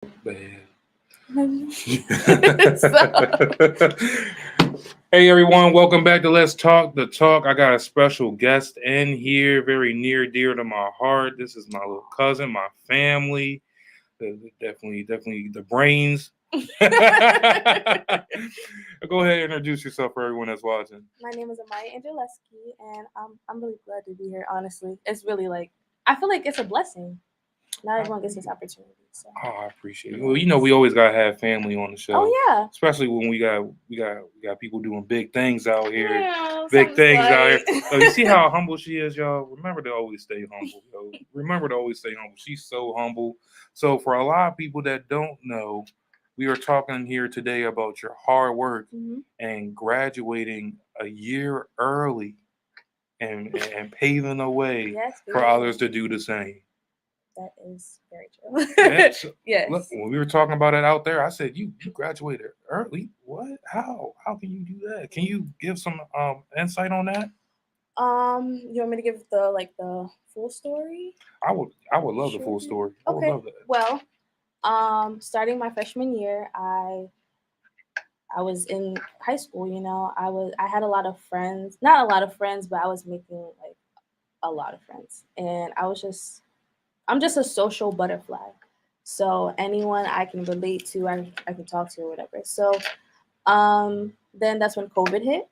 bad. So, Hey everyone, welcome back to Let's Talk the Talk. I got a special guest in here, very near dear to my heart. This is my little cousin, my family. Definitely the brains. Go ahead and introduce yourself for everyone that's watching. my name is Amari Andraliski, and I'm really glad to be here. Honestly, it's really like I feel like it's a blessing. Not everyone gets this opportunity. So. Oh, I appreciate it. Well, we always gotta have family on the show. Oh yeah. Especially when we got people doing big things out here. Yeah, Big things out here. like... So you see how humble she is, y'all. Remember to always stay humble, yo. Remember to always stay humble. She's so humble. So for a lot of people that don't know, we are talking here today about your hard work and graduating a year early and paving the way for others to do the same. That is very true. Yes. Yes. Look, when we were talking about it out there, I said, "You graduated early? What? How? How can you do that? Can you give some insight on that?" You want me to give the full story? I would love the full story. I would Okay. love that. Well, starting my freshman year, I was in high school. I had a lot of friends, not a lot of friends, but I was making like a lot of friends, and I'm just a social butterfly. So anyone I can relate to, I can talk to or whatever. So then that's when COVID hit,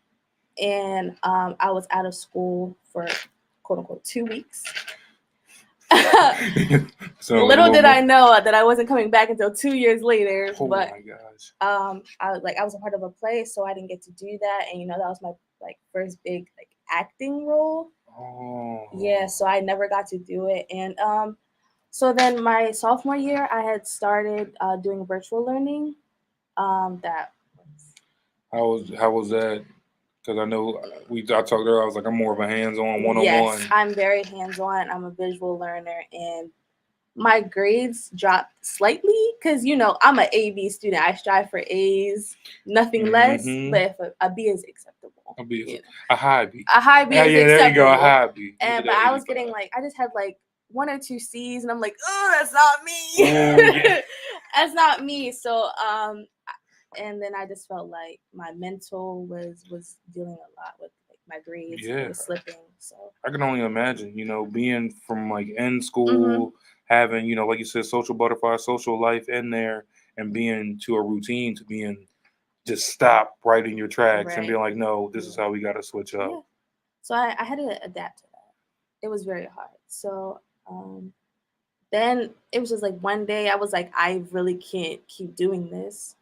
and I was out of school for quote unquote 2 weeks. So little did I know that I wasn't coming back until 2 years later. Oh but my gosh. I was a part of a play, so I didn't get to do that, and that was my first big acting role. Oh. Yeah, so I never got to do it, and so then my sophomore year, I had started doing virtual learning. That How was that? Because I know I talked earlier. I was like, I'm more of a hands-on, one-on-one. Yes, I'm very hands-on. I'm a visual learner, and my grades dropped slightly because I'm an A/B student. I strive for A's, nothing less. But if a B is acceptable, a high B. A high B is acceptable. There you go, a high B. But I was getting I just had 1 or 2 C's, and I'm like, oh, that's not me. Yeah. That's not me. So and then I just felt like my mental was dealing a lot with my grades. Yeah, was slipping. So I can only imagine, being from in school, having like you said, social butterfly, social life in there, and being to a routine to being just stop right in your tracks and being like, no, this is how we got to switch up. Yeah. So I had to adapt to that. It was very hard. So then it was just one day I was like, I really can't keep doing this.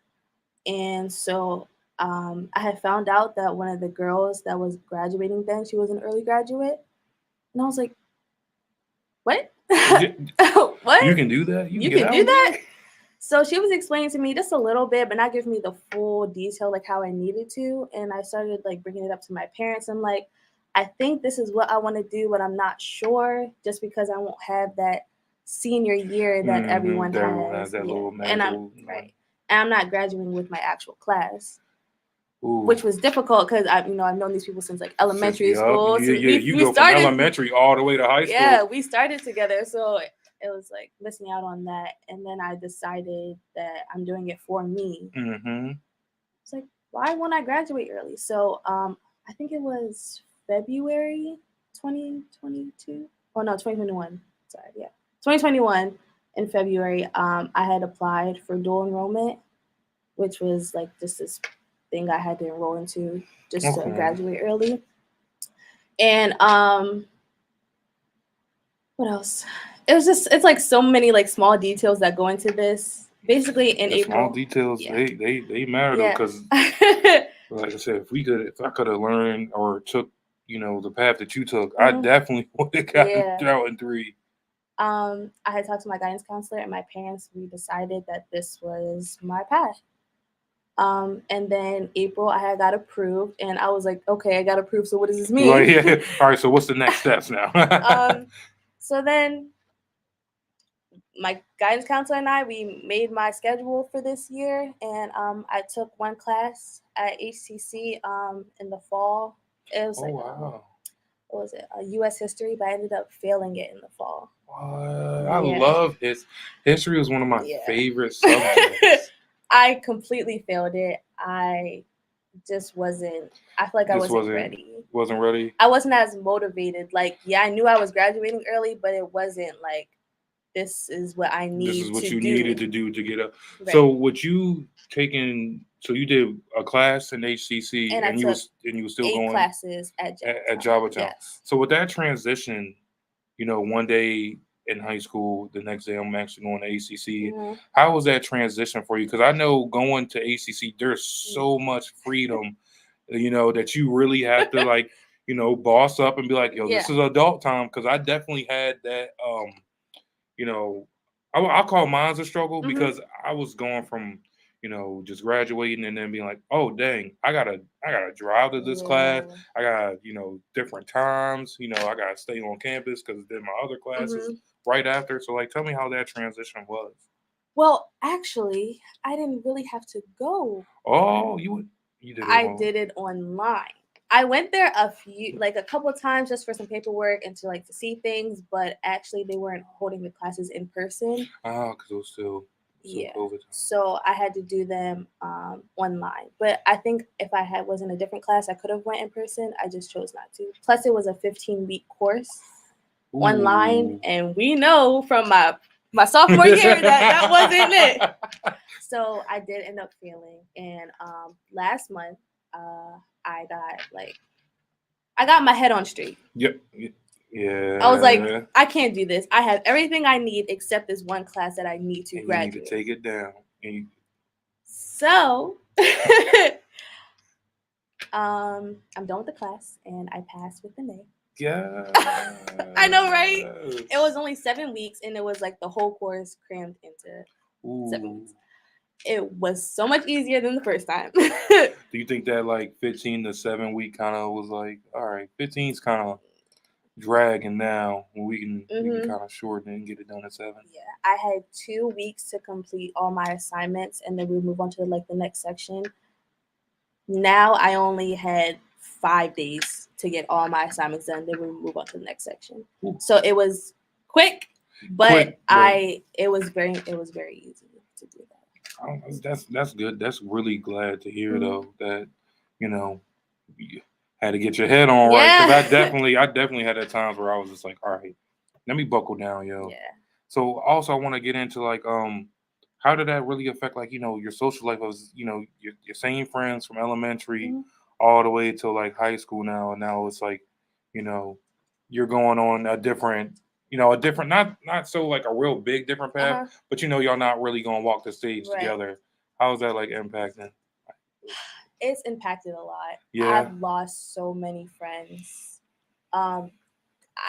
And so I had found out that one of the girls that was graduating then, she was an early graduate. And I was like, what? What? You can do that? You can do that? So she was explaining to me just a little bit, but not giving me the full detail, how I needed to. And I started bringing it up to my parents. I'm like, I think this is what I want to do, but I'm not sure, just because I won't have that senior year that everyone has. That little and mental, right. And I'm not graduating with my actual class. Ooh. Which was difficult because I've known these people since elementary school. You go from elementary all the way to high school. Yeah, we started together, so it was missing out on that. And then I decided that I'm doing it for me. It's like, why won't I graduate early? So I think it was February 2022. Oh no, 2021. Sorry, yeah, 2021 in February. I had applied for dual enrollment, which was just this thing I had to enroll into just to graduate early. And what else? It's so many small details that go into this. Basically in April. Small details, they matter though, because like I said, if I could have learned or took the path that you took, I definitely would have gotten out in 3. I had talked to my guidance counselor and my parents. We decided that this was my path. And then April, I had got approved, and I was like, okay, I got approved. So what does this mean? Right, yeah. All right. So what's the next steps now? So then my guidance counselor and we made my schedule for this year, and I took one class at HCC in the fall. It was wow. What was it? U.S. history, but I ended up failing it in the fall. I love history was one of my favorite subjects. I completely failed it. I just wasn't. I feel like I wasn't ready. Wasn't ready. I wasn't as motivated. Like, yeah, I knew I was graduating early, but it wasn't like this is what I need. This is what to you do. needed to do to get up. Right. So, what you taking? So you did a class in HCC, and you was still 8 going classes at Java Town. Yes. So with that transition, one day in high school, the next day I'm actually going to ACC. Mm-hmm. How was that transition for you? Because I know going to ACC, there's so much freedom, that you really have to like, boss up and be like, yo, this is adult time. Because I definitely had that, I'll call mine a struggle because I was going from, just graduating and then being like, oh dang, I gotta drive to this class. I got, different times. I gotta stay on campus because then my other classes right after. So like, tell me how that transition was. Well, actually, I didn't really have to go. Oh, you did it. I did it online. I went there a couple of times just for some paperwork and to see things, but actually they weren't holding the classes in person. Ah, because it was still COVID. So I had to do them online. But I think if I was in a different class, I could have went in person. I just chose not to. Plus, it was a 15-week course online, and we know from my sophomore year that wasn't it. So I did end up failing, and last month I got my head on straight. Yep. Yeah. I was like, I can't do this. I have everything I need except this one class that I need to graduate. You need to take it down. So I'm done with the class, and I passed with an A. Yeah. I know, right? It was only 7 weeks, and it was like the whole course crammed into 7 weeks. It was so much easier than the first time. Do you think that like 15 to 7 week kind of was like, all right, 15's kind of dragging now when we can kind of shorten it and get it done at 7? Yeah, I had 2 weeks to complete all my assignments, and then we move on to the next section. Now I only had 5 days to get all my assignments done. Then we move on to the next section. Ooh. So it was quick, but it was very easy to do that. That's good. That's really glad to hear though that you had to get your head on right, because I definitely had at times where I was just like, all right, let me buckle down, yo. Yeah. So also I want to get into like how did that really affect like your social life? Was your same friends from elementary all the way to like high school now, and now it's like you're going on a different not so like a real big different path, but y'all not really gonna walk the stage together. How's that like impacting? It's impacted a lot. Yeah. I've lost so many friends. I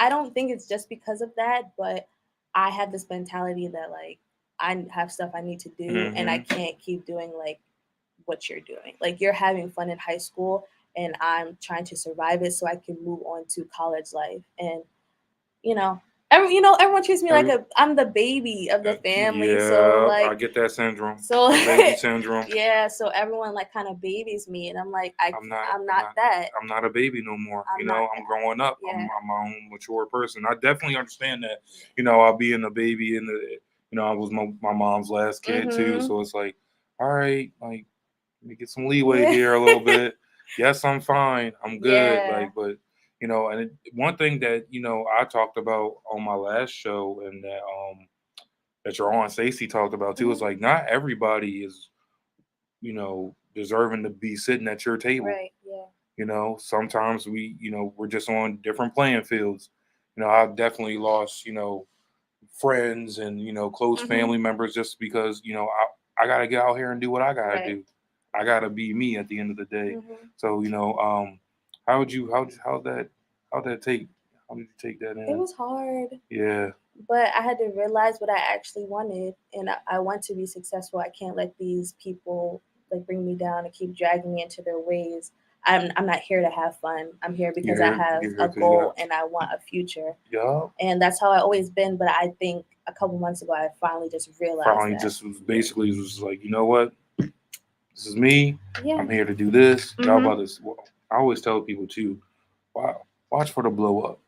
don't think it's just because of that, but I have this mentality that like I have stuff I need to do, and I can't keep doing like what you're doing. Like you're having fun in high school, and I'm trying to survive it so I can move on to college life. And everyone treats me like I'm the baby of the family. Yeah, so like I get that syndrome. So baby syndrome. Yeah, so everyone like kind of babies me, and I'm like I'm not that. I'm not a baby no more. I'm growing up. Yeah. I'm my own mature person. I definitely understand that. I'll be in the baby in the. I was my mom's last kid too, so it's like, all right, like let me get some leeway here a little bit. Yes, I'm fine. I'm good. Yeah. Like, but. And one thing that I talked about on my last show, and that your Aunt Stacey talked about too, is like not everybody is, deserving to be sitting at your table. Right. Yeah. Sometimes we're just on different playing fields. I've definitely lost, friends and close family members just because I gotta get out here and do what I gotta do. I gotta be me at the end of the day. So How did you take that in? It was hard. Yeah. But I had to realize what I actually wanted, and I want to be successful. I can't let these people like bring me down and keep dragging me into their ways. I'm not here to have fun. I'm here because I have a goal and I want a future. Yeah. And that's how I always been. But I think a couple months ago I finally just realized. Just was like, you know what? This is me. Yeah. I'm here to do this. Y'all about this. I always tell people too, wow, watch for the blow up.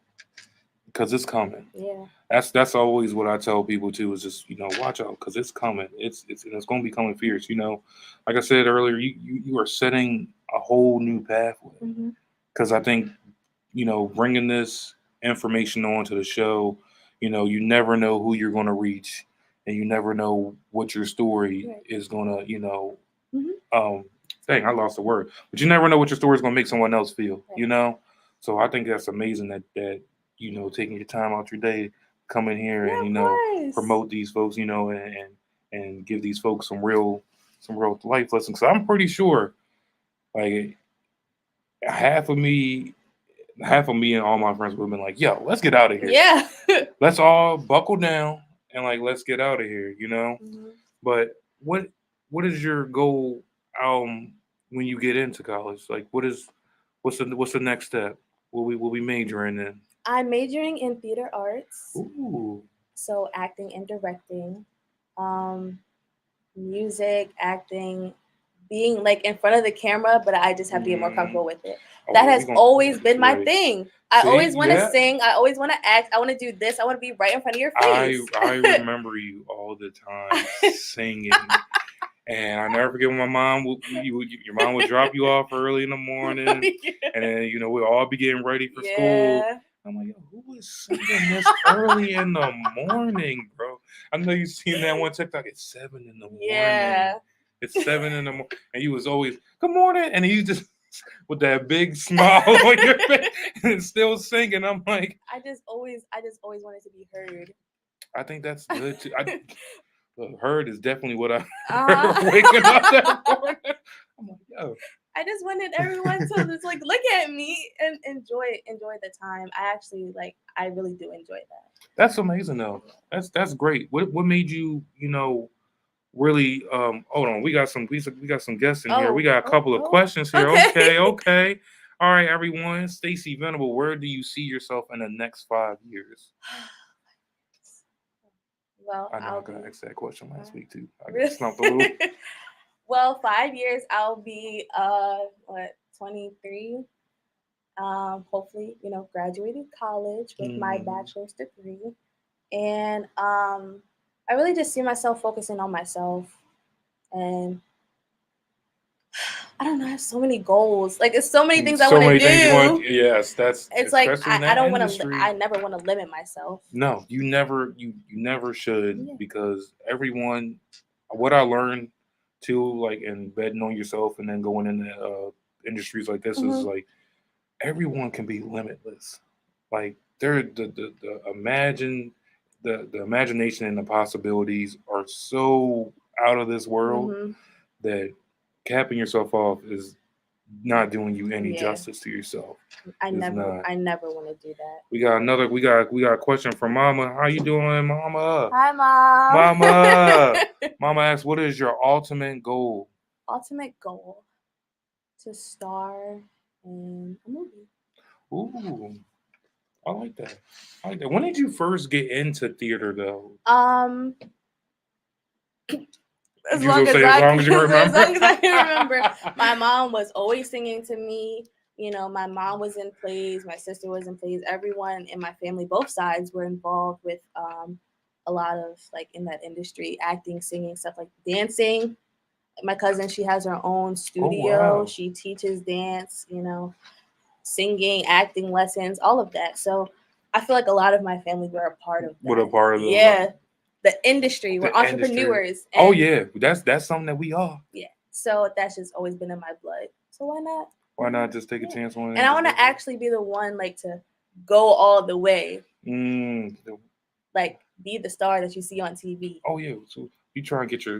because it's coming. Yeah. That's always what I tell people too. Is just watch out because it's coming. It's going to be coming fierce. Like I said earlier, you are setting a whole new pathway. Because I think bringing this information onto the show, you never know who you're going to reach, and you never know what your story is going to dang, I lost the word, but you never know what your story is going to make someone else feel. So I think that's amazing that taking your time out your day, come in here and promote these folks, and give these folks some real life lessons. So I'm pretty sure, like half of me and all my friends would have been like, "Yo, let's get out of here. Yeah. Let's all buckle down and let's get out of here." But what is your goal when you get into college? Like, what's the next step? Will we majoring in? I'm majoring in theater arts. Ooh. So acting and directing, music, acting, being in front of the camera, but I just have to get more comfortable with it. That has always been my thing. I always want to sing. I always want to act. I want to do this. I want to be right in front of your face. I remember you all the time singing. And I never forget when my mom your mom would drop you off early in the morning, and then we'd all be getting ready for school. I'm like, yo, who is singing this early in the morning, bro? I know you've seen that one TikTok. It's 7 in the morning. Yeah. It's 7 in the morning, and you was always good morning, and you just with that big smile on your face and still singing. I'm like, I just always wanted to be heard. I think that's good too. Heard is definitely what I heard waking up that morning. I'm like, yo. I just wanted everyone to just look at me and enjoy the time. I really do enjoy that. That's amazing though. That's great. What made you really hold on, we got some guests in here. We got a couple of questions here. Okay. All right, everyone. Stacy Venable, where do you see yourself in the next 5 years? Well, I know I got asked that question last week too. I got stumped a little. Well, 5 years I'll be 23. Hopefully, graduated college with my bachelor's degree. And I really just see myself focusing on myself. And I don't know, I have so many goals. It's so many things I want to do. Yes, it's I don't want to. I never want to limit myself. No, you never should, because everyone. What I learned too, in betting on yourself and then going into industries like this is everyone can be limitless. They're the imagination and the possibilities are so out of this world that capping yourself off is not doing you any justice to yourself. I never want to do that. We got a question from Mama. How you doing, Mama? Hi, Mom. Mama. Mama asks, what is your ultimate goal? Ultimate goal? To star in a movie. Ooh. I like that. When did you first get into theater though? As long as I can remember. My mom was always singing to me. My mom was in plays. My sister was in plays. Everyone in my family, both sides, were involved with a lot of in that industry, acting, singing, stuff like dancing. My cousin, she has her own studio. Oh, wow. She teaches dance, singing, acting lessons, all of that. So I feel like a lot of my family were a part of that. What a part of the industry. We're entrepreneurs. That's something that we are. Yeah. So that's just always been in my blood. So why not? Why not just take a chance on it? And I want to actually be the one to go all the way. Be the star that you see on TV. Oh yeah. So we trying to get your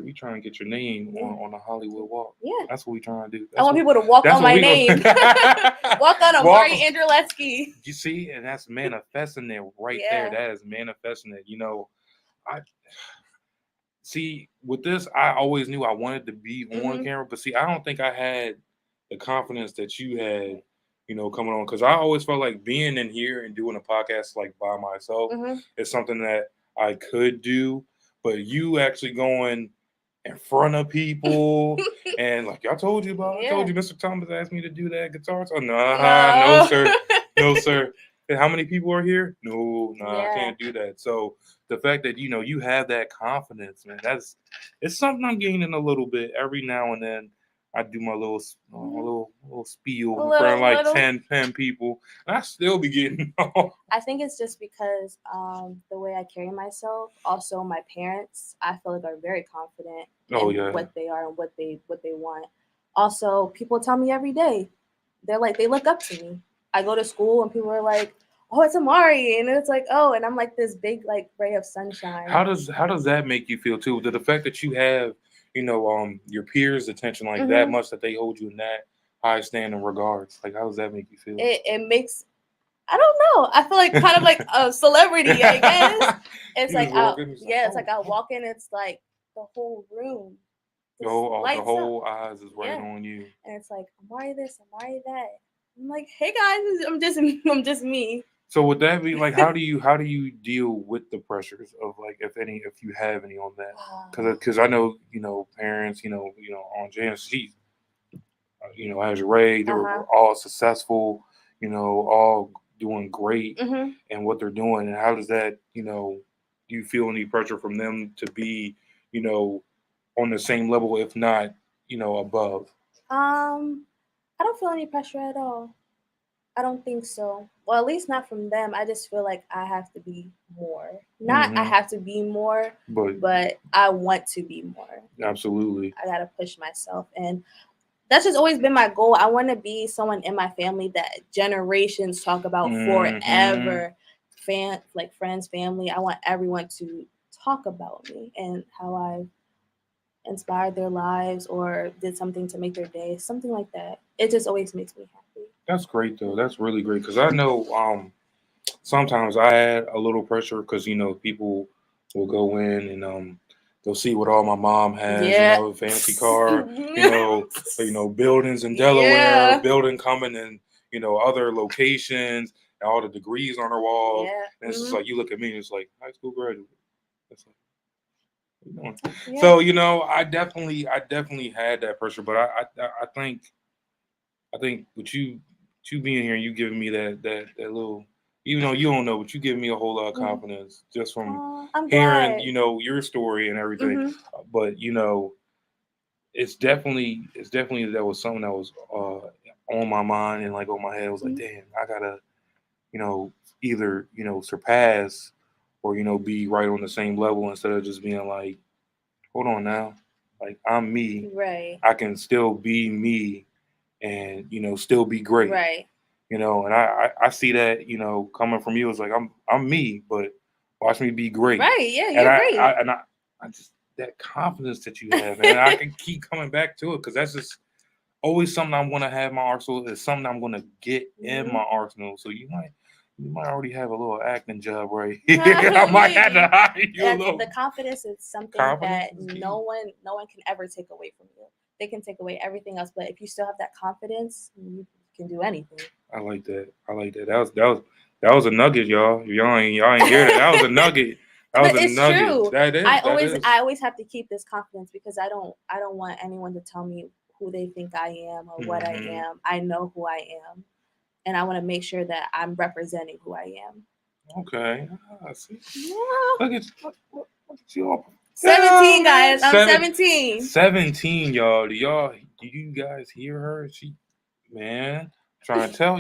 name on the Hollywood Walk. Yeah. That's what we trying to do. I want people to walk on my name. Walk on Amari Andraliski. You see, and that's manifesting it right there. That is manifesting it. I see with this, I always knew I wanted to be on camera, but see, I don't think I had the confidence that you had, coming on, because I always felt like being in here and doing a podcast by myself is something that I could do, but you actually going in front of people and I told you about, I told you Mr. Thomas asked me to do that guitar. Oh no, sir. Hey, how many people are here? No, I Yeah. can't do that. So the fact that you have that confidence, man, it's something I'm gaining a little bit every now and then. I do my little little spiel in front of like Little. 10 people, and I still be getting off. I think it's just because the way I carry myself. Also, my parents, I feel like, are very confident Oh in yeah. what they are and what they want. Also, people tell me every day. They're like, they look up to me. I go to school and people are like, "Oh, it's Amari," and it's like, "Oh," and I'm like this big like ray of sunshine. How does that make you feel too? The fact that you have your peers' attention like that much, that they hold you in that high standing regards. Like, how does that make you feel? It makes, I don't know. I feel like kind of like a celebrity, I guess. It's You like just walking, it's yeah, it's like, like I walk in, it's like the whole room just the lights up. whole eyes is right Yeah. on you. And it's like, Amari this, Amari that. I'm like, hey guys, I'm just me. So would that be like, how do you deal with the pressures of, like, if you have any on that? Because I know parents, on Jan, she as Ray, they were all successful, all doing great in what they're doing. And how does that, do you feel any pressure from them to be, you know, on the same level, if not, above? I don't feel any pressure at all. I don't think so. Well, at least not from them. I just feel like I have to be more. Not I have to be more, but I want to be more. Absolutely. I gotta push myself, and that's just always been my goal. I want to be someone in my family that generations talk about forever. Like friends, family. I want everyone to talk about me and how I inspired their lives or did something to make their day, something like that. It just always makes me happy. That's great though. That's really great because I know sometimes I had a little pressure because people will go in and they'll see what all my mom has, fancy car, buildings in Delaware, building coming in, other locations, and all the degrees on her wall. And it's just like you look at me and it's like high school graduate. It's like, what are you doing? Yeah. So I definitely had that pressure, but I think with you being here, you giving me that little, even though you don't know, but you giving me a whole lot of confidence just from hearing, your story and everything. But it's definitely that was something that was on my mind and like on my head. I was like, damn, I gotta, either surpass or be right on the same level instead of just being like, hold on now, like I'm me, Right. I can still be me and still be great. Right. And I see that coming from you. It's like I'm me, but watch me be great. Right. Yeah, And you're I, great. I just, that confidence that you have, man. I can keep coming back to it because that's just always something I want to have in my arsenal. It's something I'm going to get in my arsenal. So you might already have a little acting job right here. I might have to hire you a little. The confidence is something that no one can ever take away from you. They can take away everything else, but if you still have that confidence, you can do anything. I like that. That was a nugget, y'all. Y'all ain't hear that. That was a nugget. That was but a it's nugget. True. That is. I always have to keep this confidence because I don't want anyone to tell me who they think I am or what I am. I know who I am, and I want to make sure that I'm representing who I am. Okay. I see. Yeah. Look at you all. 17, guys. I'm 17. 17, y'all. Do you guys hear her? Man, I'm trying to tell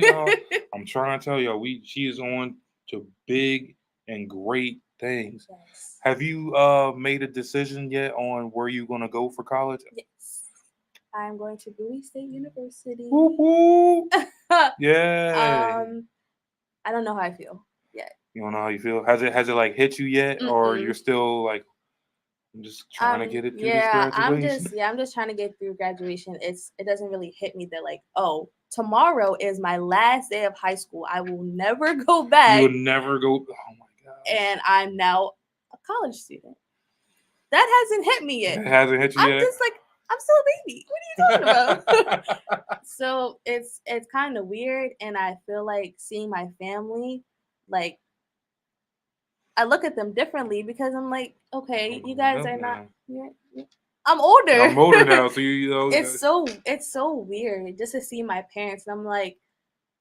y'all. She is on to big and great things. Yes. Have you made a decision yet on where you're gonna go for college? Yes. I'm going to Bowie State University. Woo-hoo. Yeah. I don't know how I feel yet. You don't know how you feel? Has it like hit you yet, or you're still like, I'm just trying to get it through this graduation? I'm just trying to get through graduation. It doesn't really hit me that like, oh, tomorrow is my last day of high school. I will never go back. You will never go. Oh my god. And I'm now a college student. That hasn't hit me yet. It hasn't hit you yet. I'm just like, I'm still a baby. What are you talking about? So it's kind of weird, and I feel like seeing my family, like, I look at them differently because I'm like, okay, you guys are not. I'm older. I'm older now, so you know. It's so weird just to see my parents, and I'm like,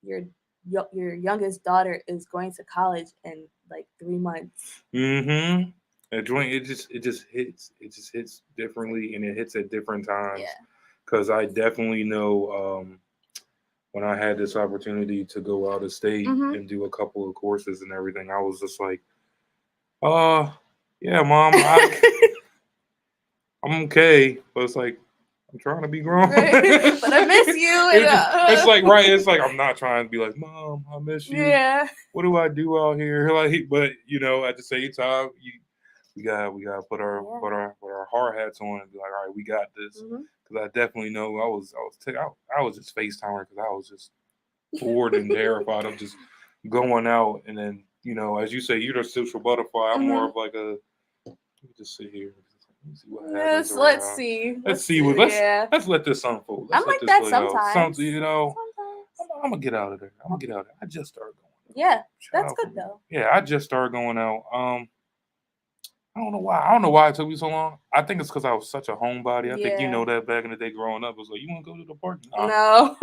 you're your youngest daughter is going to college in like 3 months. Mm-hmm. It just hits differently, and it hits at different times. Yeah. Because I definitely know when I had this opportunity to go out of state and do a couple of courses and everything, I was just like, yeah, mom, I'm okay, but it's like I'm trying to be grown. Right. But I miss you. It's like right. It's like I'm not trying to be like, Mom, I miss you. Yeah. What do I do out here? Like, but at the same time, we gotta put our hard hats on and be like, all right, we got this. Because I definitely know I was just FaceTiming because I was just bored and terrified of just going out, and then as you say, you're the social butterfly. I'm more of like a let me just sit here. Let me see what happens. Yes, let's see. Let's let this unfold. I'm like that sometimes. Sometimes. I'm gonna get out of there. I just started going out. Yeah, that's good though. Yeah, I just started going out. I don't know why. I don't know why it took me so long. I think it's because I was such a homebody. I think you know that back in the day growing up, it was like, you want to go to the park? No.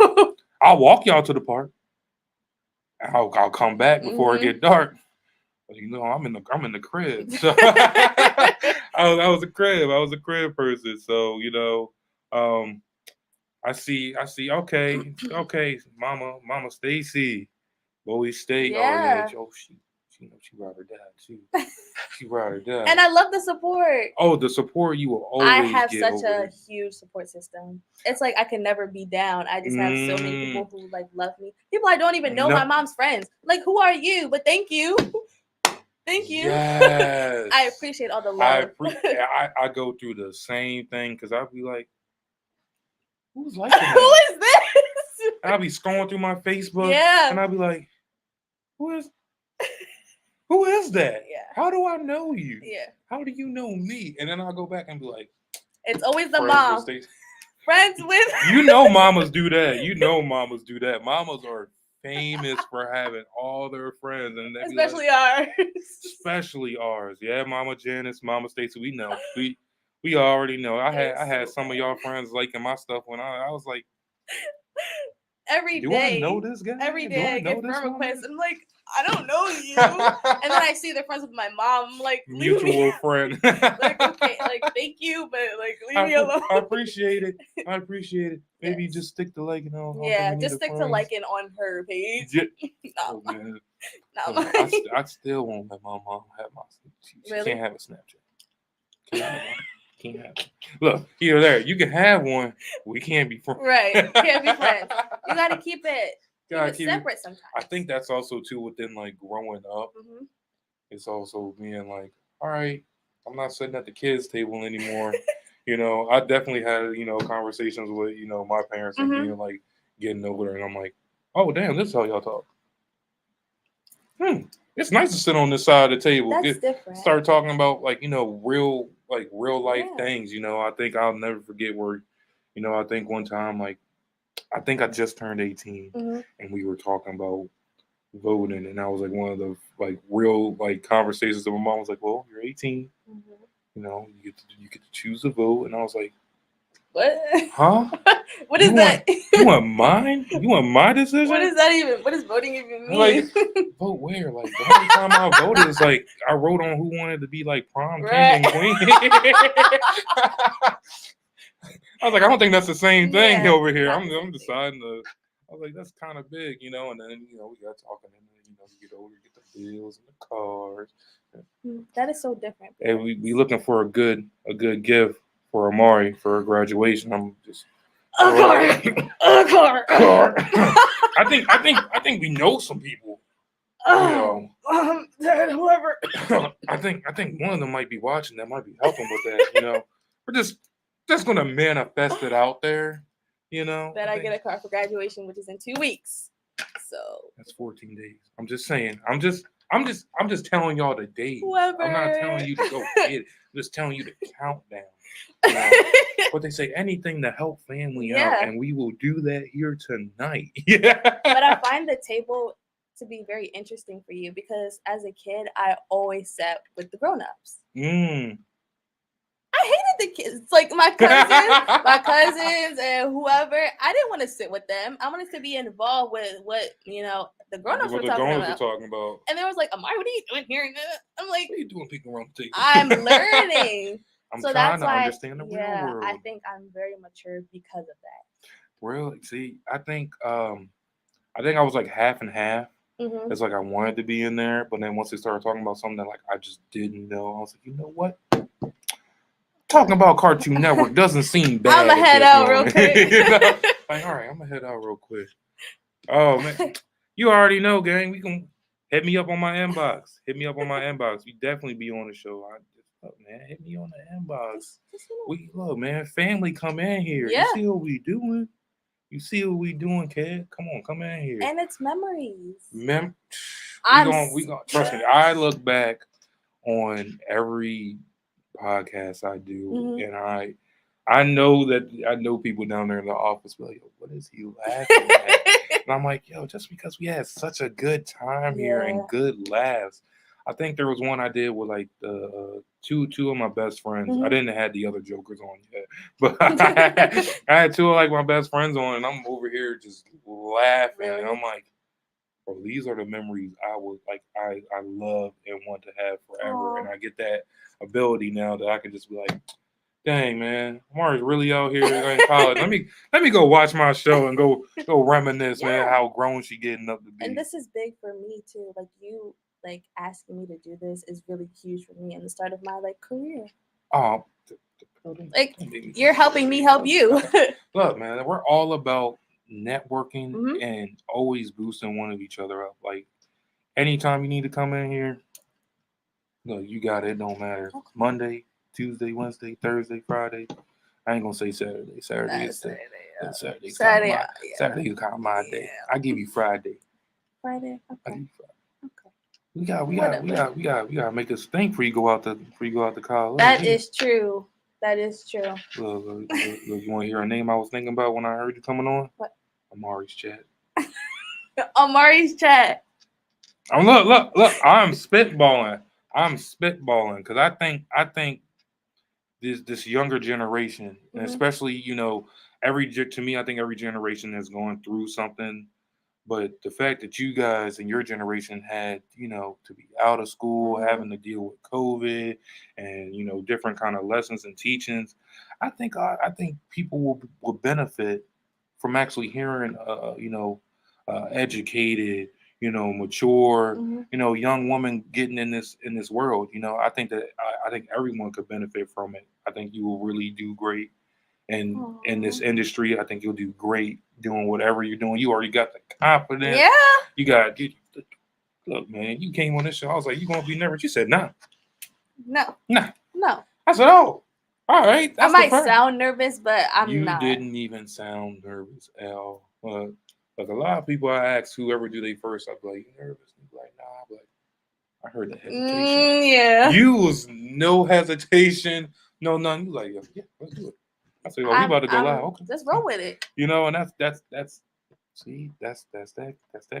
I'll walk y'all to the park. I'll come back before it get dark. But I'm in the crib. So I was a crib. I was a crib person. So I see. Okay, Mama Stacy, Bowie State. Yeah. Oh yeah, Joe. She ride her dad too. She ride her dad. And I love the support. Oh, the support you will always get. I have such a huge support system. It's like I can never be down. I just have so many people who like love me. People I don't even know my mom's friends. Like, who are you? But thank you. Thank you. Yes. I appreciate all the love. I go through the same thing because I'll be like, who's like that? Who is this? And I'll be scrolling through my Facebook. Yeah. And I'll be like, who is that? Yeah. How do I know you? Yeah. How do you know me? And then I'll go back and be like, it's always the mom. Friends with. Mamas do that. Mamas are famous for having all their friends, and especially ours. Especially ours. Yeah, Mama Janice, Mama Stacy, we know. We already know. I had some of y'all friends liking my stuff when I was like, every day. Do I know this guy? Every day I get friend requests. I'm like, I don't know you. And then I see they're friends with my mom. I'm like, mutual friend. Like, okay, like thank you, but like leave me alone. I appreciate it. Maybe just stick to liking on. Yeah, just stick to liking on her page. No. Oh, man. No. I still won't let my mom have my. She can't have a Snapchat. Can't have it. Look, here or there. You can have one. We can't be friends. Right. Can't be friends. You gotta keep it. Keep it separate sometimes. I think that's also too within like growing up. It's also being like, all right, I'm not sitting at the kids' table anymore. I definitely had conversations with my parents and being like getting older, and I'm like, oh damn, this is how y'all talk. It's nice to sit on this side of the table. That's different. Start talking about like real life things. I think I'll never forget where, I think one time like I think I just turned 18 and we were talking about voting, and that was like one of the like real like conversations that my mom was like, well, you're 18, you get to choose to vote, and I was like, what? Huh? What is that? You want mine? You want my decision? What is that even? What does voting even mean? Like, vote where? Like, the only time I voted is like I wrote on who wanted to be like prom king and queen. I was like, I don't think that's the same thing over here. I'm deciding to. I was like, that's kind of big, and then we got talking, and then we get older, get the bills and the cars. That is so different. And we looking for a good gift for Amari for her graduation. I'm just a car. I think we know some people. Whoever. I think one of them might be watching. That might be helping with that. We're just gonna manifest it out there. That I get a car for graduation, which is in 2 weeks. So that's 14 days. I'm just saying. I'm just telling y'all the date. Whoever. I'm not telling you to go get it. I'm just telling you the countdown. But they say anything to help family out, and we will do that here tonight. Yeah. But I find the table to be very interesting for you because as a kid, I always sat with the grown-ups. I hated the kids, like my cousins and whoever. I didn't want to sit with them. I wanted to be involved with what the grown-ups were talking about. And they was like, Amari, what are you doing here? I'm like, what are you doing peeking around the table? I'm learning. I'm so trying that's to why, understand the real world. I think I'm very mature because of that. Really? See, I think I was like half and half. Mm-hmm. It's like I wanted to be in there, but then once they started talking about something that like I just didn't know, I was like, you know what? Talking about Cartoon Network doesn't seem bad. I'm gonna head out real quick. Like, all right, I'm gonna head out real quick. Oh man, you already know, gang. We can hit me up on my inbox. We definitely be on the show. Look, man, hit me on the inbox. We look, man. Family, come in here. Yeah. You see what we doing? You see what we doing, kid? Come on, come in here. And it's memories. We gonna trust me. I look back on every podcast I do, and I know people down there in the office be like, yo, what is he laughing at? And I'm like, yo, just because we had such a good time here and good laughs. I think there was one I did with like the two of my best friends. I didn't have the other jokers on yet, but I had two of like my best friends on, and I'm over here just laughing, and I'm like, bro, these are the memories I would like. I love and want to have forever, and I get that ability now that I can just be like, dang man, Amari's really out here in college. Let me go watch my show and go reminisce, man, how grown she getting up to be. And this is big for me too. Like you, like asking me to do this is really huge for me in the start of my like career. Oh, like you're helping me help you. Look, man, we're all about networking and always boosting one of each other up. Like anytime you need to come in here, look, you got it. It don't matter. Okay. Monday, Tuesday, Wednesday, Thursday, Friday. I ain't gonna say Saturday. Saturday is Saturday. Saturday is kind of my day. I give you Friday. Friday. Okay. I give you Friday. Okay. We gotta make us think before you go out the college. That is true. Look, you want to hear a name I was thinking about when I heard you coming on? What? Amari's chat. Amari's chat. Look. I'm spitballing because I think this younger generation, and especially to me, I think every generation is going through something. But the fact that you guys and your generation had, to be out of school, having to deal with COVID and, different kind of lessons and teachings, I think people will benefit from actually hearing, educated, mature, young woman getting in this world. I think everyone could benefit from it. I think you will really do great. And in this industry, I think you'll do great doing whatever you're doing. You already got the confidence. Yeah. Look, man, you came on this show. I was like, you gonna be nervous? You said, nah. No. I said, oh, all right. I might sound nervous, but I'm not. You didn't even sound nervous, Al. Like a lot of people I ask, whoever do they first, I'd be like, you nervous? And be like, nah, but I heard the hesitation. Yeah. You was no hesitation, no none. You like, yeah, let's do it. I said, well, we about to go live. Okay. Just roll with it. And that's that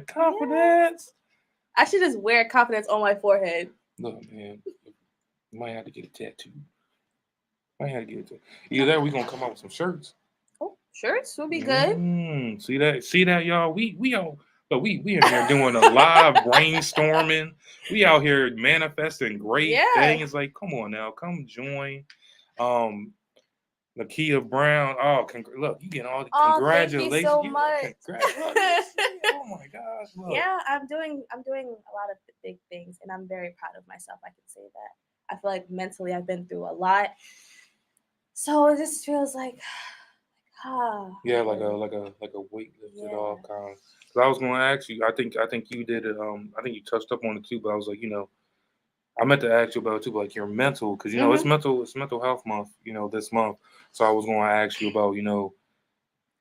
confidence. I should just wear confidence on my forehead. Look, man, you might have to get a tattoo. Either that, or we gonna come out with some shirts. Oh, shirts will be good. See that, y'all. We all. But we in here doing a live brainstorming. We out here manifesting great things. Like, come on now, come join. Lakia Brown. Oh, look, you getting all the congratulations. Thank you so much. Oh my gosh. Look. Yeah, I'm doing a lot of big things, and I'm very proud of myself. I can say that. I feel like mentally I've been through a lot, so it just feels like, yeah, like a weight lifted off kind of. Because I was going to ask you. I think you did it. I think you touched up on it too. But I was like, I meant to ask you about it too, but like your mental, because it's mental health month, this month. So I was going to ask you about,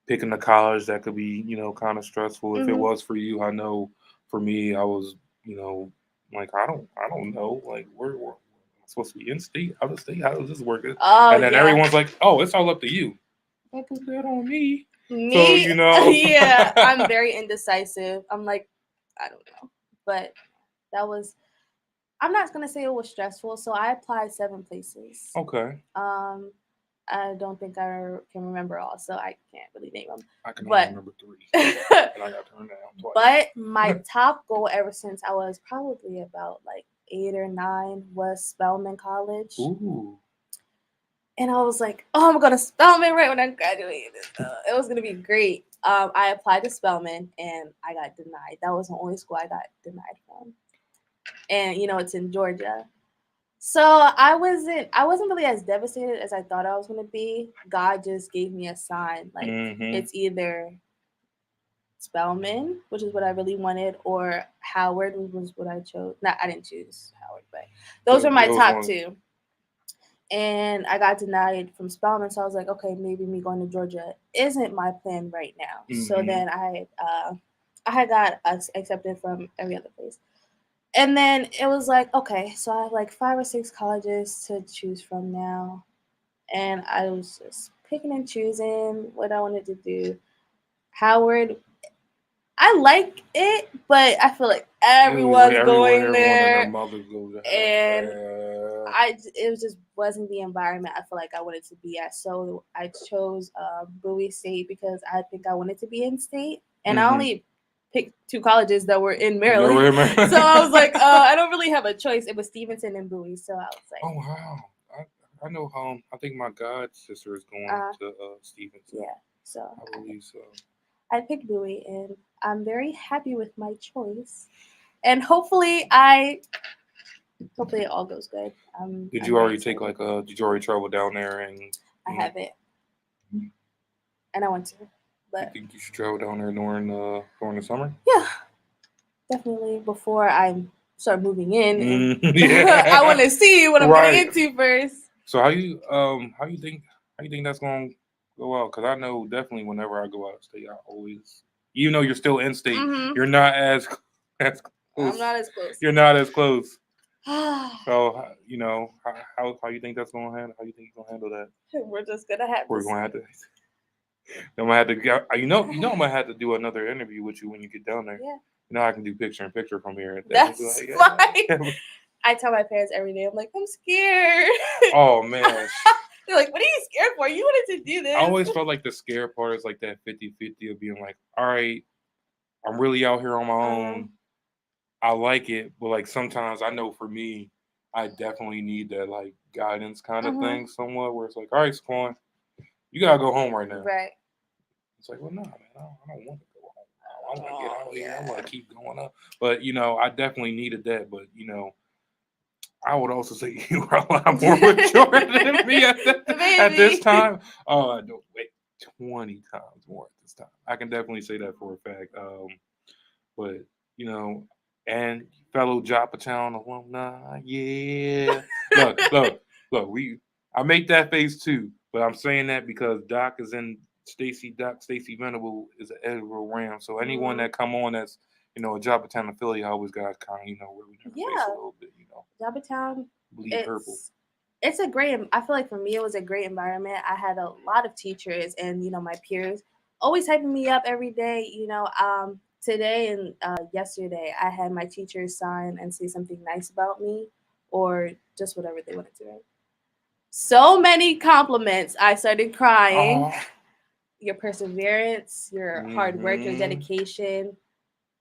picking a college that could be, kind of stressful. If it was for you, I know for me, I was, like I don't know, like we're supposed to be in state, out of state. How does this work? And then everyone's like, oh, it's all up to you. Don't put that on me. So yeah, I'm very indecisive. I'm like, I don't know, but that was. I'm not gonna say it was stressful. So I applied 7 places. Okay. I don't think I can remember all, so I can't really name them. I can only remember 3, and I got turned down twice. But my top goal ever since I was probably about like 8 or 9 was Spelman College. Ooh. And I was like, oh, I'm going to Spelman right when I graduate. It was going to be great. I applied to Spelman and I got denied. That was the only school I got denied from. And, it's in Georgia. So I wasn't really as devastated as I thought I was going to be. God just gave me a sign. Like, it's either Spelman, which is what I really wanted, or Howard, which was what I chose. No, I didn't choose Howard, but those were my top 2. And I got denied from Spelman, so I was like, okay, maybe me going to Georgia isn't my plan right now. So then I had got accepted from every other place. And then it was like, okay, so I have like 5 or 6 colleges to choose from now. And I was just picking and choosing what I wanted to do. Howard, I like it, but I feel like everyone's going there. And it just wasn't the environment I feel like I wanted to be at. So I chose Bowie State because I think I wanted to be in state. And I only picked 2 colleges that were in Maryland. So I was like, I don't really have a choice. It was Stevenson and Bowie. So I was like, oh, wow. I know I think my god sister is going to Stevenson. Yeah. So I believe so. I picked Bowie and I'm very happy with my choice. And hopefully it all goes good. Did you already take did you already travel down there and I haven't. And I want to. But you think you should travel down there during the summer? Yeah. Definitely before I start moving in. I want to see what I'm getting into first. So how you think that's going to go out? Because I know definitely whenever I go out of state, I always, even though you're still in state, you're not as close. I'm not as close. You're not as close. So how you think that's going to handle? How you think you're going to handle that? We're just gonna have. We're going to have to. I'm gonna have to. I'm gonna have to do another interview with you when you get down there. Yeah. I can do picture in picture from here. That's fine. I tell my parents every day, I'm like, I'm scared. Oh, man. They're like, what are you scared for? You wanted to do this. I always felt like the scare part is like that 50-50 of being like, all right, I'm really out here on my own. I like it. But like sometimes I know for me, I definitely need that like guidance kind of thing somewhat where it's like, all right, Spawn, you got to go home right now. Right. It's like, well, no, man, I don't want to go home. I want to get out here. I want to keep going up. But, I definitely needed that. But, I would also say you were a lot more mature than me at this time. Oh, no, wait, 20 times more at this time. I can definitely say that for a fact. But, and fellow Joppatown alumni, yeah. Look, I make that face too, but I'm saying that because Doc is in Stacy Venable is an Edward Ram. So anyone that come on that's a Joppatown affiliate, I always got kind of really face a little bit. Joppatown, bleed purple. It's a great. I feel like for me, it was a great environment. I had a lot of teachers and my peers always hyping me up every day. Today and yesterday, I had my teachers sign and say something nice about me, or just whatever they wanted to write. So many compliments. I started crying. Your perseverance, your hard work, your dedication,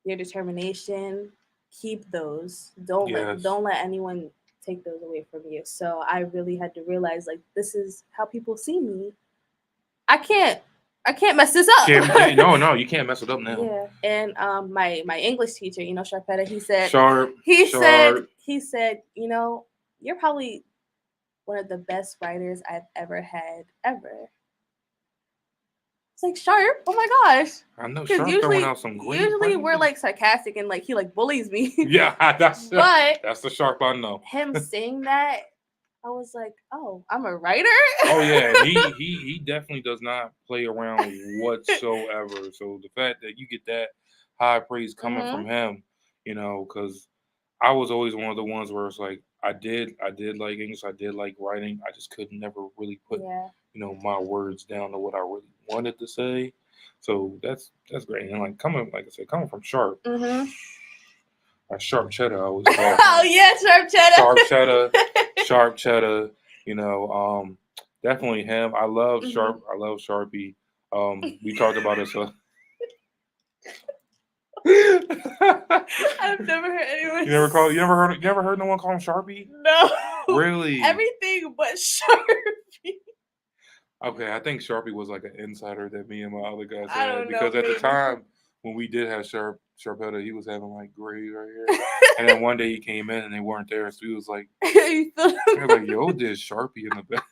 your determination. Keep those. Don't let anyone take those away from you. So I really had to realize this is how people see me. I can't mess this up. No, you can't mess it up now. Yeah. And my English teacher, Sharpetta, he said he said, you're probably one of the best writers I've ever had ever. It's like, Sharp, oh my gosh. I know Sharp throwing out some great. Usually we're sarcastic and he bullies me. Yeah, that's the Sharp I know. Him saying that, I was like, oh, I'm a writer? Oh yeah, he definitely does not play around whatsoever. So the fact that you get that high praise coming from him, because I was always one of the ones where it's like I did like English, I did like writing. I just could never really put my words down to what I really wanted to say. So that's great. And coming from Sharp. Sharp cheddar, I always call it. Oh yeah, sharp cheddar. Sharp cheddar. definitely him. I love Mhm. I love Sharpie. We talked about it. So I've never heard anyone. you never heard no one call him Sharpie? No. Really? Everything but Sharpie. Okay, I think Sharpie was like an insider that me and my other guys I had don't know, because at the maybe. time when we did have Sharpetta, he was having like grades right here, and then one day he came in and they weren't there, so he was like, You feel- he was like, "Yo, there's Sharpie in the back."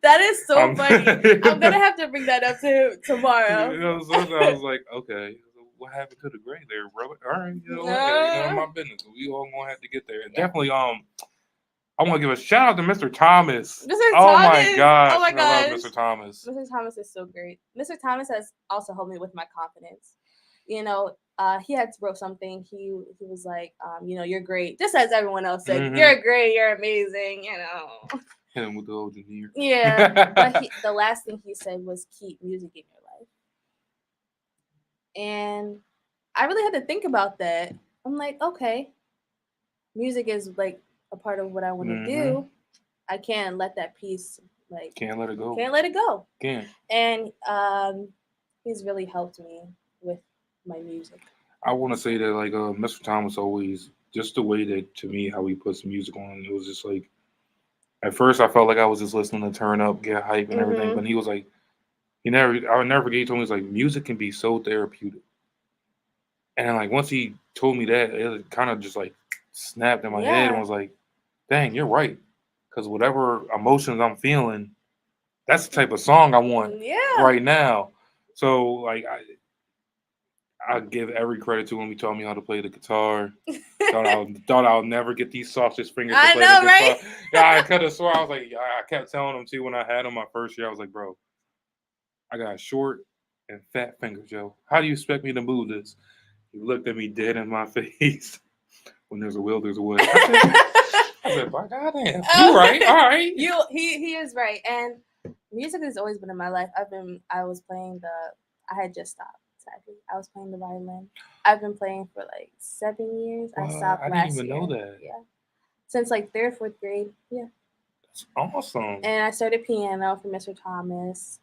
That is so I'm- funny. I'm gonna have to bring that up to him tomorrow. You know, so I was like, okay, what happened to the grade there, brother? All right, you know, hey, my business. We all gonna have to get there. And definitely, I want to give a shout out to Mr. Thomas. Mr. Oh Thomas. my gosh, Oh my I love gosh. Mr. Thomas. Mr. Thomas is so great. Mr. Thomas has also helped me with my confidence. You know, he had wrote something. He was like, you know, you're great. Just as everyone else said, you're great, you're amazing. You know. Hit him with the old veneer. Yeah, but the last thing he said was keep music in your life. And I really had to think about that. I'm like, okay, music is like a part of what I want to do. I can't let that piece can't let it go. Can't let it go. Can't. And he's really helped me with my music. I want to say that like Mr. Thomas always just the way that to me how he puts music on, it was just like at first I felt like I was just listening to turn up, get hype and everything, but he was like I would never forget he told me, he was like, music can be so therapeutic. And like once he told me that, it kind of just like snapped in my head and was like, dang, you're right. Because whatever emotions I'm feeling, that's the type of song I want right now. So like I give every credit to him. He taught me how to play the guitar. thought I'll never get these softest fingers to play the guitar. Right? Yeah, I could have swore. I was like, I kept telling him too when I had him my first year. I was like, bro, I got short and fat fingers, Joe. How do you expect me to move this? He looked at me dead in my face. When there's a will, there's a way. I said, by goddamn, you right, all right. He is right. And music has always been in my life. I had just stopped, sadly. I was playing the violin. I've been playing for like 7 years. I stopped last year. I didn't even know that. Yeah. Since like 3rd or 4th grade. Yeah. That's awesome. And I started piano for Mr. Thomas.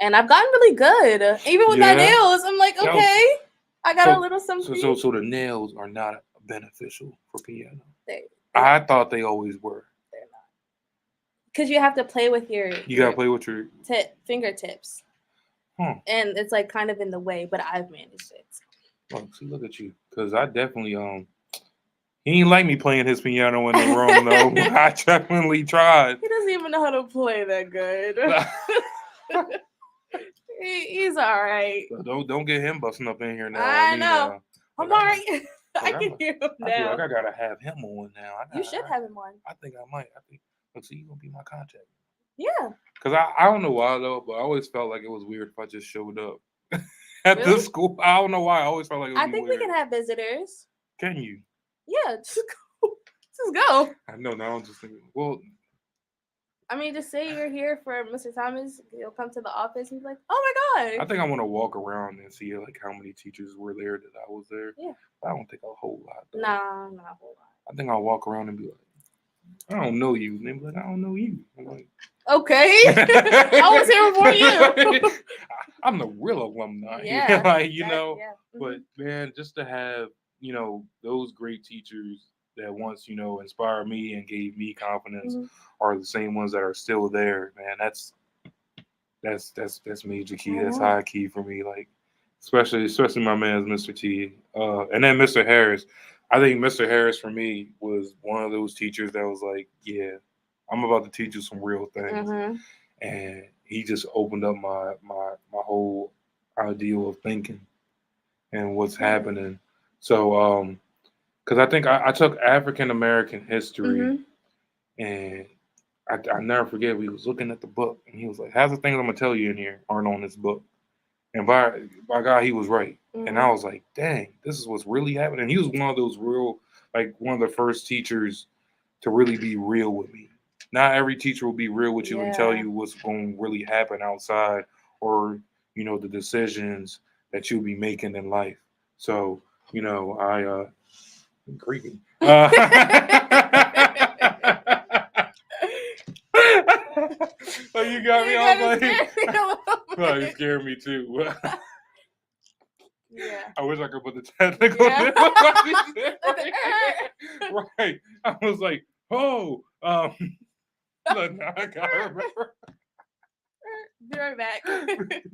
And I've gotten really good. Even with my nails, I'm like, okay, I got a little something. So the nails are not beneficial for piano. I thought they always were. They're not. Because you have to play with your... You got to play with your... fingertips. And it's like kind of in the way, but I've managed it. Oh, see, look at you. Because I definitely... He didn't like me playing his piano in the room, though. I definitely tried. He doesn't even know how to play that good. He's all right. Don't get him busting up in here now. I know. Amari, I can hear him now. I feel like I gotta have him on now. You should have him on. I think I might. Let's see, he's gonna be my contact. Yeah. Because I don't know why though, but I always felt like it was weird if I just showed up at this school. I don't know why. I always felt like it was weird. We can have visitors. Can you? Yeah, just go. Just go. I know. Now I'm just thinking. Well. I mean, just say you're here for Mr. Thomas. He'll come to the office. He's like, "Oh my god!" I think I want to walk around and see like how many teachers were there that I was there. Yeah. But I don't think a whole lot. Though. Nah, not a whole lot. I think I'll walk around and be like, "I don't know you." And they'll be like, "I don't know you." I'm like, "Okay, I was here before you." I'm the real alumni. Yeah. Like you know. Yeah. But man, just to have those great teachers that once inspired me and gave me confidence are the same ones that are still there, man. That's major key. That's high key for me. Like especially my man's Mr. T. And then Mr. Harris. I think Mr. Harris for me was one of those teachers that was like, yeah, I'm about to teach you some real things. And he just opened up my whole ideal of thinking and what's happening. So because I think I took African American history, and I never forget, we was looking at the book, and he was like, half the things I'm going to tell you in here aren't on this book. And by God, he was right. And I was like, dang, this is what's really happening. And he was one of those one of the first teachers to really be real with me. Not every teacher will be real with you and tell you what's going to really happen outside or, the decisions that you'll be making in life. So, I'm creepy. Oh, you got me. You I gotta was scare me a little well, you bit. scared me too. Yeah. I wish I could put the technical. Yeah. Right. I was like, oh, look, now I gotta remember. Be right back.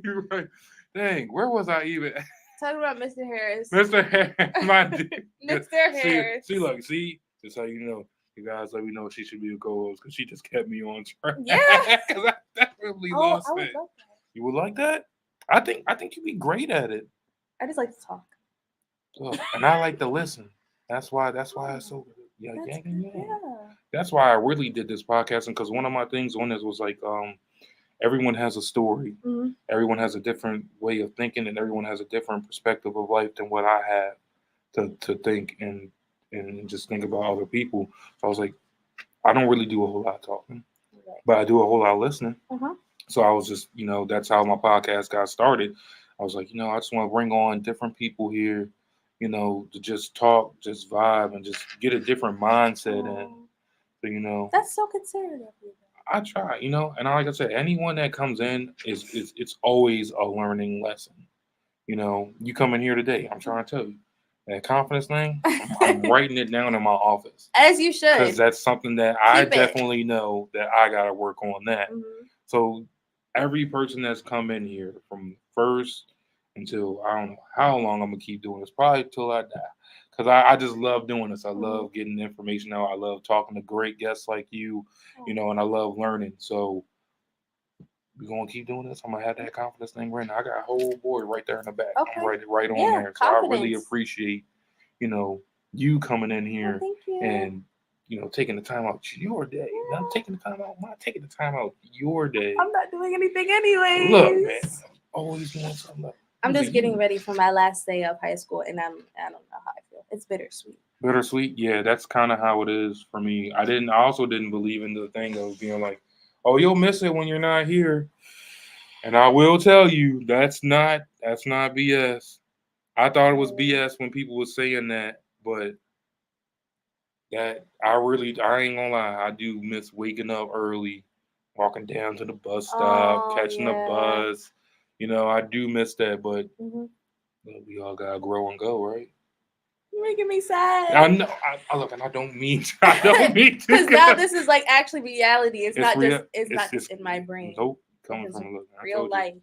You're right. Dang, where was I even? Talking about Mr. Harris. Mr. Harris, my dude. Mr. Harris. See, that's how you know. You guys let me know she should be a co-host because she just kept me on track. Yeah. Because I definitely lost I would it. love that. You would like that? I think you'd be great at it. I just like to talk. Look, and I like to listen. That's why it's so yeah. That's why I really did this podcasting because one of my things on this was like everyone has a story. Mm-hmm. Everyone has a different way of thinking, and everyone has a different perspective of life than what I have to think and just think about other people. So I was like, I don't really do a whole lot of talking, but I do a whole lot of listening. Uh-huh. So I was just, that's how my podcast got started. I was like, I just want to bring on different people here, to just talk, just vibe, and just get a different mindset in. So, that's so considerate of you. I try, and like I said, anyone that comes in is it's always a learning lesson. You come in here today, I'm trying to tell you that confidence thing. I'm writing it down in my office, as you should, because that's something that I definitely know that I got to work on that. Mm-hmm. So every person that's come in here from first until I don't know how long I'm gonna keep doing this, probably till I die. Because I just love doing this. I love getting information out. I love talking to great guests like you, and I love learning. So we're gonna keep doing this. I'm gonna have that confidence thing right now. I got a whole board right there in the back. Okay. I'm writing right on there. So confidence. I really appreciate, you coming in here thank you. and taking the time out your day. Not taking the time out, not taking the time out your day. I'm not doing anything anyways. Look, man, always doing something. I'm just getting ready for my last day of high school, and I don't know how I feel. It's bittersweet. Bittersweet, yeah, that's kind of how it is for me. I also didn't believe in the thing of being like, oh, you'll miss it when you're not here. And I will tell you, that's not BS. I thought it was BS when people were saying that, but that I ain't gonna lie, I do miss waking up early, walking down to the bus stop, catching the bus. I do miss that, but we all gotta grow and go, right? You're making me sad. I know. I look, and I don't mean to. Because now this is like actually reality. It's not just in my brain. Nope, coming from real life.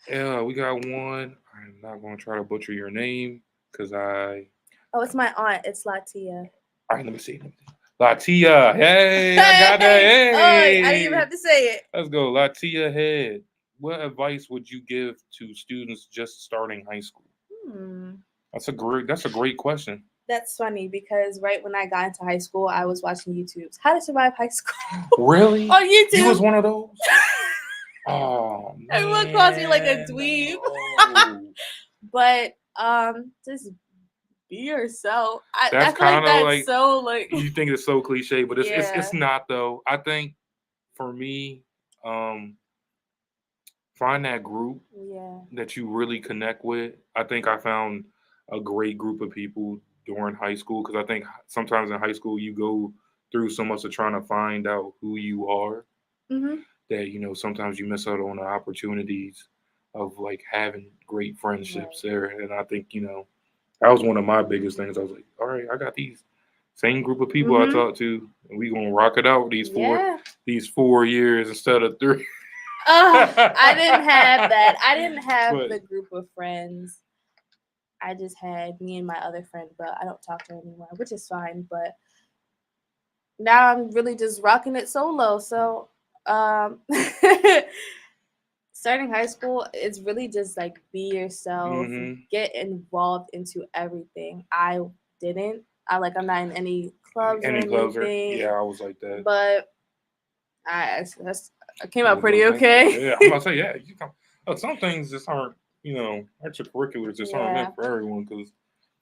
Yeah, we got one. I'm not gonna try to butcher your name because Oh, it's my aunt. It's Latia. All right, let me see. Latia, hey, I got that. Hey, oh, I didn't even have to say it. Let's go, Latia Head. What advice would you give to students just starting high school? That's a great question. That's funny because right when I got into high school, I was watching YouTube's How to Survive High School. Really? On YouTube. You was one of those? Oh, man. Everyone calls me like a dweeb. No. But just be yourself. That's kind of like so like you think it's so cliche, but it's not though. I think for me, find that group that you really connect with. I think I found a great group of people during high school because I think sometimes in high school you go through so much of trying to find out who you are that sometimes you miss out on the opportunities of like having great friendships there. And I think that was one of my biggest things. I was like, all right, I got these same group of people I talked to, and we gonna rock it out these 4 years instead of 3. I didn't have that. I didn't have the group of friends. I just had me and my other friend, but I don't talk to her anymore, which is fine. But now I'm really just rocking it solo. So starting high school, it's really just like be yourself, get involved into everything. I didn't. I'm not in any clubs or anything. Yeah, I was like that. But I came out pretty okay. Yeah, I'm about to say, yeah. Some things just aren't, extracurriculars just aren't meant for everyone.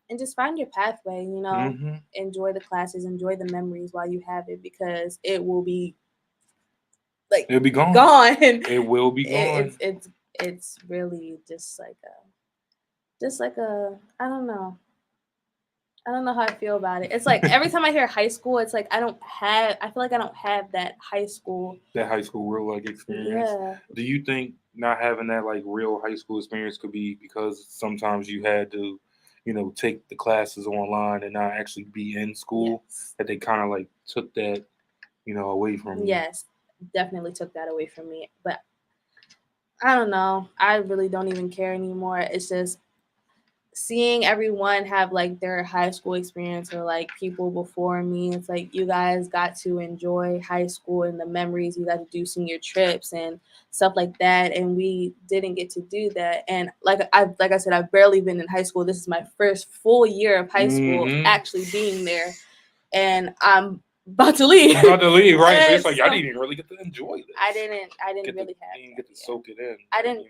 And just find your pathway, enjoy the classes, enjoy the memories while you have it because it will be it'll be gone. It will be gone. It's really just like a I don't know. I don't know how I feel about it. It's like every time I hear high school, it's like I feel like I don't have that high school. That high school real like experience. Yeah. Do you think not having that like real high school experience could be because sometimes you had to, take the classes online and not actually be in school? Yes. That they kind of like took that, away from you. Yes, definitely took that away from me. But I don't know. I really don't even care anymore. It's just seeing everyone have like their high school experience or like people before me. It's like you guys got to enjoy high school and the memories. You got to do senior trips and stuff like that, and we didn't get to do that. And like I said, I've barely been in high school. This is my first full year of high school actually being there, and I'm about to leave. About to leave, right? So it's like I didn't even really get to enjoy this. I didn't really have. You didn't get to soak it in. I didn't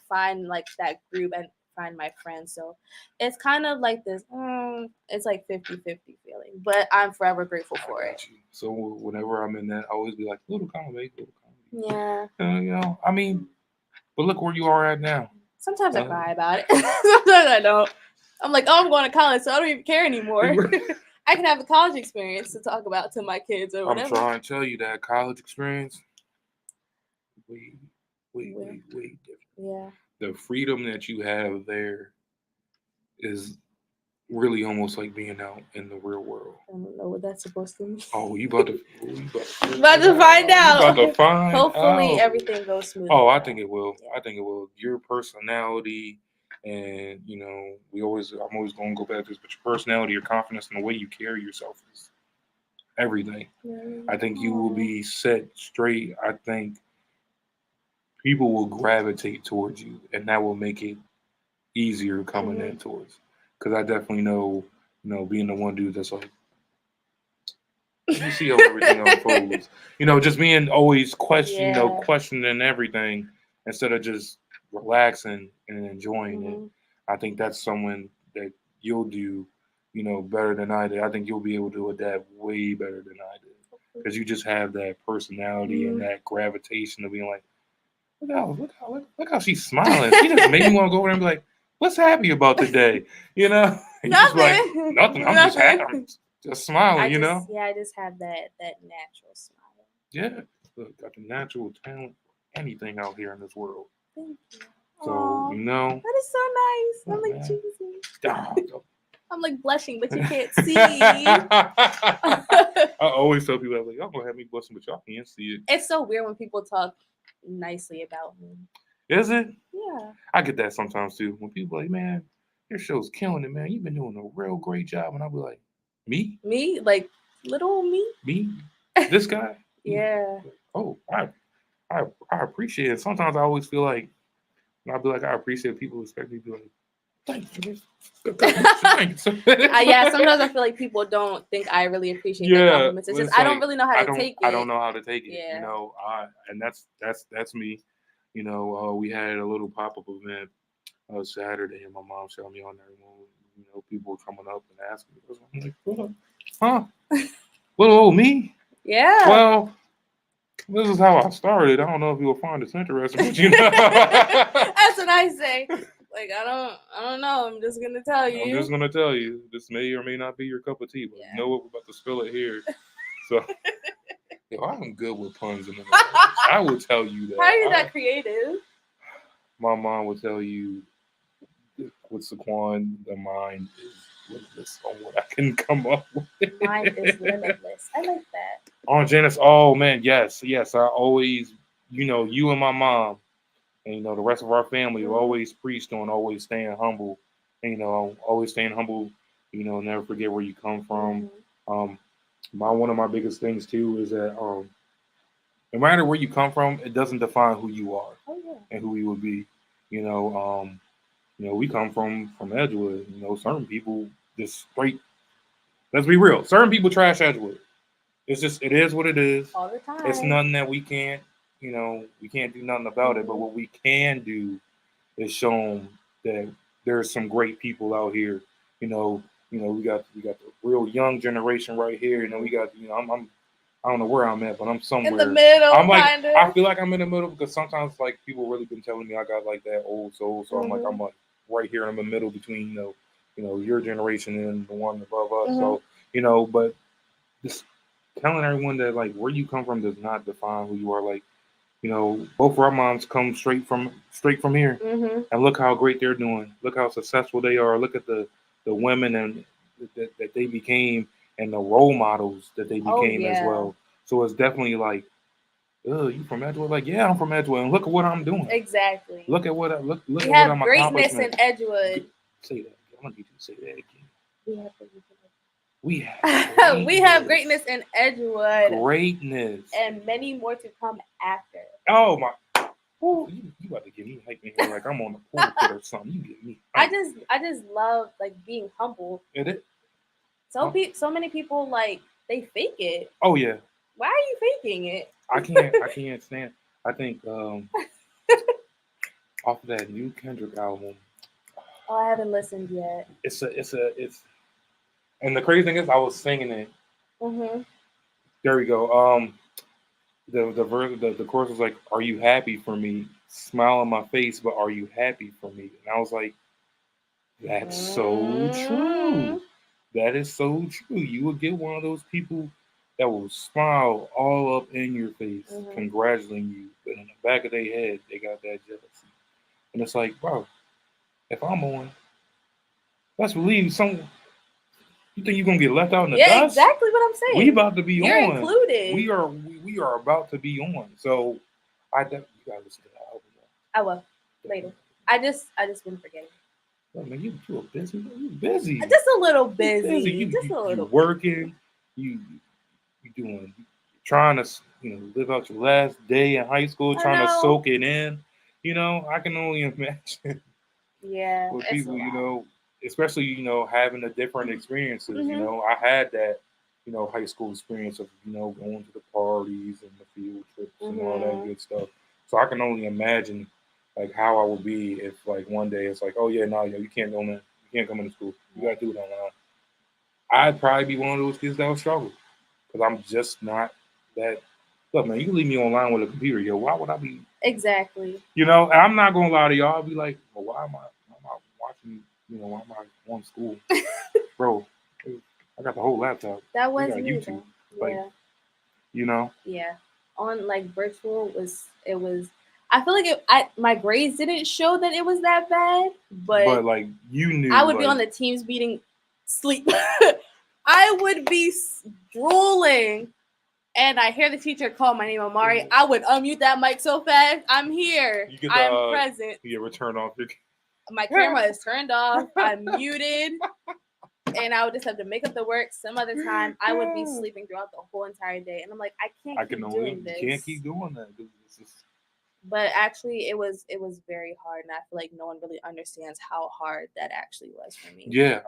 find like that group and find my friends. So it's kind of like this. It's like 50-50 feeling, but I'm forever grateful for it. So whenever I'm in that, I always be like, little comedy. Yeah. I mean, but look where you are at now. Sometimes I cry about it. Sometimes I don't. I'm like, I'm going to college, so I don't even care anymore. I can have a college experience to talk about to my kids or whatever. I'm trying to tell you that college experience, way different. Yeah. The freedom that you have there is really almost like being out in the real world. I don't know what that's supposed to mean. Oh, you about to find out. You about to find Hopefully out. Everything goes smoothly. Oh, I think it will. Yeah. I think it will. Your personality, and I'm always going to go back to this, but your personality, your confidence, and the way you carry yourself is everything. I think you will be set straight. I think people will gravitate towards you, and that will make it easier coming in towards. Because I definitely know, being the one dude that's like, you see how everything unfolds. Just being always questioning everything instead of just relaxing and enjoying it. I think that's someone that you'll do, better than I did. I think you'll be able to adapt way better than I did. Because you just have that personality and that gravitation of being like, look how she's smiling. She just made me want to go over there and be like, what's happy about today? Nothing. Just like, nothing. I'm just happy. I'm just smiling, I just have that natural smile. Yeah. Look, got the natural talent for anything out here in this world. Thank you. So, That is so nice. I'm like cheesy. I'm like blushing, but you can't see. I always tell people, like, y'all gonna have me blushing, but y'all can't see it. It's so weird when people talk nicely about me. Is it? Yeah. I get that sometimes too. When people are like, man, your show's killing it, man. You've been doing a real great job. And I'll be like, me? Me? Like little me? Me? This guy? Yeah. Oh, I appreciate it. Sometimes I always feel like, I'll be like, I appreciate people expect me to be like, thanks. Yeah, sometimes I feel like people don't think I really appreciate the compliments. It's just I don't really know how to take it. I don't know how to take it. Yeah. And that's me. We had a little pop-up event Saturday, and my mom showed me on there. People were coming up and asking me. I'm like, huh? Little old me? Yeah. Well, this is how I started. I don't know if you'll find this interesting, but That's what I say. Like I don't know. I'm just gonna tell you. I'm just gonna tell you. This may or may not be your cup of tea, but you know what? We're about to spill it here. So, I'm good with puns and I will tell you that. How are you that creative? My mom will tell you, with Saquon, the mind is limitless on what I can come up with. Mind is limitless. I like that. On Janice, oh man, yes. I always, you and my mom, and the rest of our family always preached on always staying humble. And, always staying humble. Never forget where you come from. One of my biggest things too is that no matter where you come from, it doesn't define who you are and who you will be. We come from Edgewood. Certain people just straight. Let's be real. Certain people trash Edgewood. It's just, it is what it is. All the time. It's nothing that we can't, we can't do nothing about it. But what we can do is show them that there's some great people out here. We got the real young generation right here. We got, I don't know where I'm at, but I'm somewhere in the middle. I'm like, I feel like I'm in the middle because sometimes people really been telling me I got like that old soul. So I'm like right here in the middle between your generation and the one above us. So, but just telling everyone that like where you come from does not define who you are. Like, both of our moms come straight from here, and look how great they're doing. Look how successful they are. Look at the women and that they became and the role models that they became as well. So it's definitely like, oh, you from Edgewood? Like, yeah, I'm from Edgewood, and look at what I'm doing. Exactly. Look at what I look. We at have what I'm greatness in accomplishment. Edgewood. Say that. I'm gonna get you to say that again. We We have greatness. we have greatness in Edgewood. Greatness. And many more to come after. Oh my. Ooh, you about to get me hyped in here like I'm on the pulpit or something. You get me hyped. I just love like being humble. Is it? So many people like they fake it. Oh yeah. Why are you faking it? I can't stand. I think off of that new Kendrick album. Oh, I haven't listened yet. It's and the crazy thing is I was singing it. There we go. The chorus was like, "Are you happy for me? Smile on my face, but are you happy for me?" And I was like, "That's so true. That is so true. You will get one of those people that will smile all up in your face, congratulating you, but in the back of their head, they got that jealousy. And it's like, bro, if I'm on, let's believe some. You think you're gonna get left out in the dust? Yeah, exactly what I'm saying. We about to be You're on. Included. We are about to be on. So you gotta listen to that album. I will later. I just been forgetting. Oh, man, you are busy. You busy. Just a little busy. You working. You trying to live out your last day in high school, trying to soak it in. I can only imagine. Yeah. With people, especially having the different experiences. I had that high school experience of going to the parties and the field trips and all that good stuff. So I can only imagine like how I would be if like one day it's like, oh yeah, no, you can't go in, you can't come into school. You gotta do it online. I'd probably be one of those kids that would struggle because I'm just not that. Look, man, you can leave me online with a computer, yo. Why would I be? Exactly. And I'm not gonna lie to y'all. I'll be like, well, why am I watching? Why am I on school, bro? I got the whole laptop. That was got me, YouTube. Though. Yeah. Yeah. On like virtual it was. I feel like my grades didn't show that it was that bad, but like you knew. I would be on the Teams meeting, sleep. I would be drooling, and I hear the teacher call my name, Amari. I would unmute that mic so fast. I'm here. I'm present. You ever turn off your? My camera is turned off. I'm muted. And I would just have to make up the work some other time. I would be sleeping throughout the whole entire day. And I'm like, I can't keep doing this. You can't keep doing that. But actually, it was very hard. And I feel like no one really understands how hard that actually was for me. Yeah,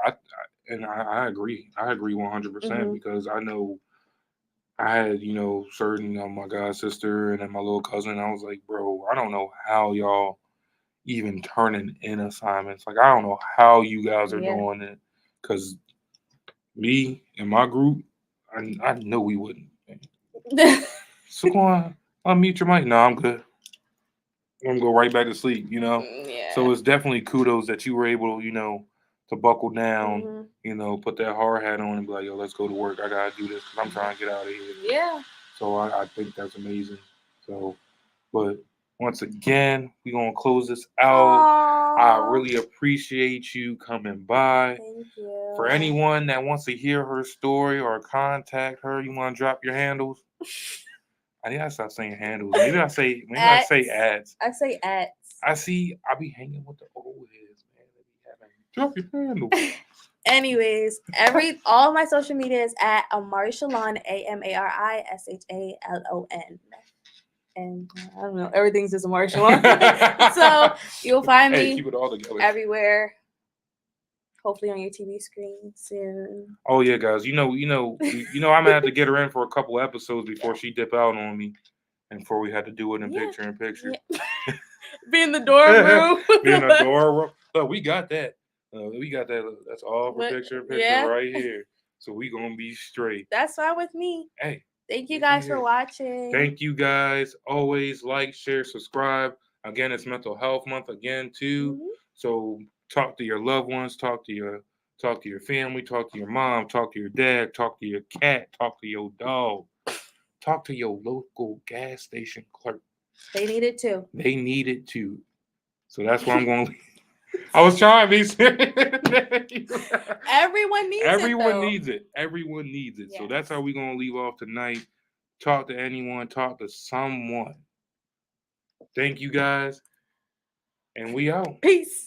I agree. I agree 100% because I know I had, certain my god sister and then my little cousin. I was like, bro, I don't know how y'all even turning in assignments. Like, I don't know how you guys are doing it. Because me and my group, I know we wouldn't. So go on, unmute your mic. No, I'm good. I'm gonna go right back to sleep. Yeah. So it's definitely kudos that you were able, to buckle down. Put that hard hat on and be like, yo, let's go to work. I gotta do this because I'm trying to get out of here. Yeah. So I think that's amazing. So, but once again, we're gonna close this out. Aww. I really appreciate you coming by. Thank you. For anyone that wants to hear her story or contact her, you want to drop your handles? I need to stop saying handles. Maybe I say ads. I say ads. I be hanging with the old heads, man. Drop your handles. Anyways, all of my social media is at Amari Shalon, AMARISHALON. And I don't know, everything's just Amari Shalon. So you'll find me keep it all together. Everywhere. Hopefully on your TV screen soon. Oh yeah, guys. I'm gonna have to get her in for a couple episodes before she dip out on me, and before we had to do it in picture in picture. Yeah. Be in the door room. Be in the door room. Look, we got that. That's all for picture in picture right here. So we gonna be straight. That's fine with me. Hey. Thank you guys for watching. Thank you guys. Always like, share, subscribe. Again, it's Mental Health Month again too. So talk to your loved ones. Talk to your Talk to your family, talk to your mom, talk to your dad, talk to your cat, talk to your dog, talk to your local gas station clerk. They need it too. They need it too. So that's where I'm going to leave. I was trying to be serious. Everyone needs Everyone it. needs it. Everyone needs it. Yes. So that's how we're going to leave off tonight. Talk to anyone, talk to someone. Thank you guys. And we out. Peace.